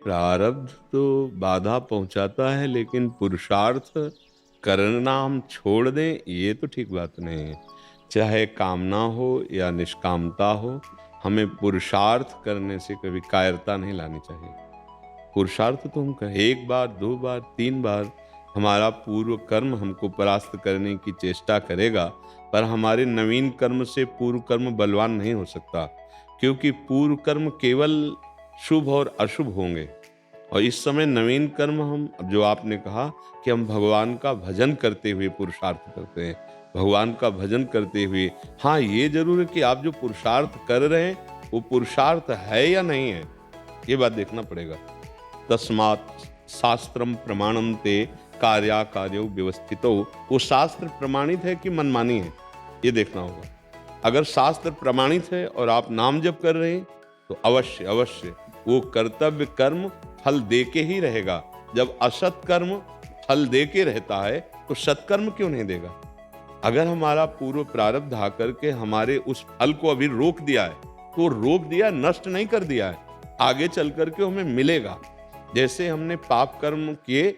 प्रारब्ध तो बाधा पहुंचाता है, लेकिन पुरुषार्थ करना हम छोड़ दें ये तो ठीक बात नहीं है। चाहे कामना हो या निष्कामता हो, हमें पुरुषार्थ करने से कभी कायरता नहीं लानी चाहिए। पुरुषार्थ तो हम कहें एक बार, दो बार, तीन बार हमारा पूर्व कर्म हमको परास्त करने की चेष्टा करेगा, पर हमारे नवीन कर्म से पूर्व कर्म बलवान नहीं हो सकता, क्योंकि पूर्व कर्म केवल शुभ और अशुभ होंगे। और इस समय नवीन कर्म हम, जो आपने कहा कि हम भगवान का भजन करते हुए पुरुषार्थ करते हैं, भगवान का भजन करते हुए। हाँ, ये जरूर है कि आप जो पुरुषार्थ कर रहे हैं वो पुरुषार्थ है या नहीं है, ये बात देखना पड़ेगा। तस्मात् शास्त्रम प्रमाणम ते कार्या कार्यो व्यवस्थितो। वो शास्त्र प्रमाणित है कि मनमानी है, ये देखना होगा। अगर शास्त्र प्रमाणित है और आप नाम जप कर रहे हैं तो अवश्य अवश्य वो कर्तव्य कर्म फल दे के ही रहेगा। जब असत कर्म फल दे के रहता है तो सत्कर्म क्यों नहीं देगा? अगर हमारा पूर्व प्रारब्ध आकर के हमारे उस फल को अभी रोक दिया है, तो रोक दिया, नष्ट नहीं कर दिया है, आगे चल करके हमें मिलेगा। जैसे हमने पाप कर्म किए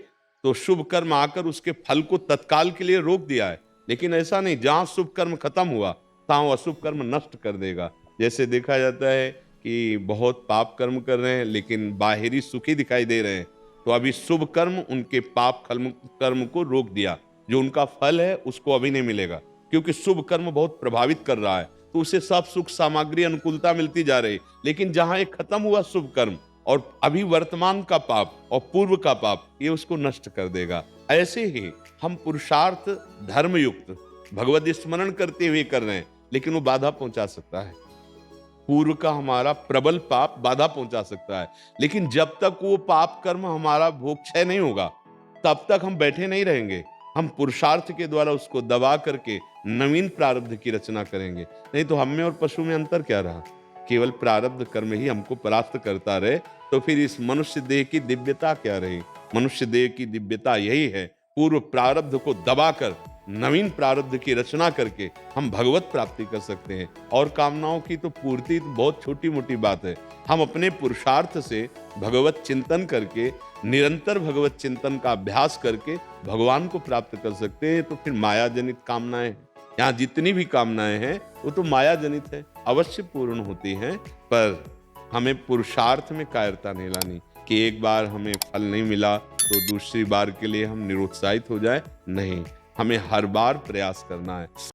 तो शुभ कर्म आकर उसके फल को तत्काल के लिए रोक दिया है, लेकिन ऐसा नहीं, जहां शुभ कर्म खत्म हुआ तहां अशुभ कर्म नष्ट कर देगा। जैसे देखा जाता है कि बहुत पाप कर्म कर रहे हैं लेकिन बाहरी सुखी दिखाई दे रहे हैं, तो अभी शुभ कर्म उनके पाप कर्म को रोक दिया, जो उनका फल है उसको अभी नहीं मिलेगा, क्योंकि शुभ कर्म बहुत प्रभावित कर रहा है, तो उसे सब सुख सामग्री अनुकूलता मिलती जा रही। लेकिन जहां एक खत्म हुआ शुभ कर्म और अभी वर्तमान का पाप और पूर्व का पाप, ये उसको नष्ट कर देगा। ऐसे ही हम पुरुषार्थ धर्म युक्त भगवत स्मरण करते हुए कर रहे हैं, लेकिन वो बाधा पहुंचा सकता है। पूर्व का हमारा प्रबल पाप बाधा पहुंचा सकता है, लेकिन जब तक वो पाप कर्म हमारा भोग क्षय नहीं होगा, तब तक हम बैठे नहीं रहेंगे। हम पुरुषार्थ के द्वारा उसको दबा करके नवीन प्रारब्ध की रचना करेंगे। नहीं तो हम में और पशु में अंतर क्या रहा? केवल प्रारब्ध कर्म ही हमको परास्त करता रहे, तो फिर इस मनुष्य देह की दिव्यता क्या रही? मनुष्य देह की दिव्यता यही है, पूर्व प्रारब्ध को दबाकर नवीन प्रारब्ध की रचना करके हम भगवत प्राप्ति कर सकते हैं। और कामनाओं की तो पूर्ति तो बहुत छोटी मोटी बात है। हम अपने पुरुषार्थ से भगवत चिंतन करके, निरंतर भगवत चिंतन का अभ्यास करके भगवान को प्राप्त कर सकते हैं। तो फिर माया जनित कामनाएं हैं, यहाँ जितनी भी कामनाएं हैं वो तो माया जनित है, अवश्य पूर्ण होती हैं, पर हमें पुरुषार्थ में कायरता नहीं लानी कि एक बार हमें फल नहीं मिला तो दूसरी बार के लिए हम निरुत्साहित हो जाए। नहीं, हमें हर बार प्रयास करना है।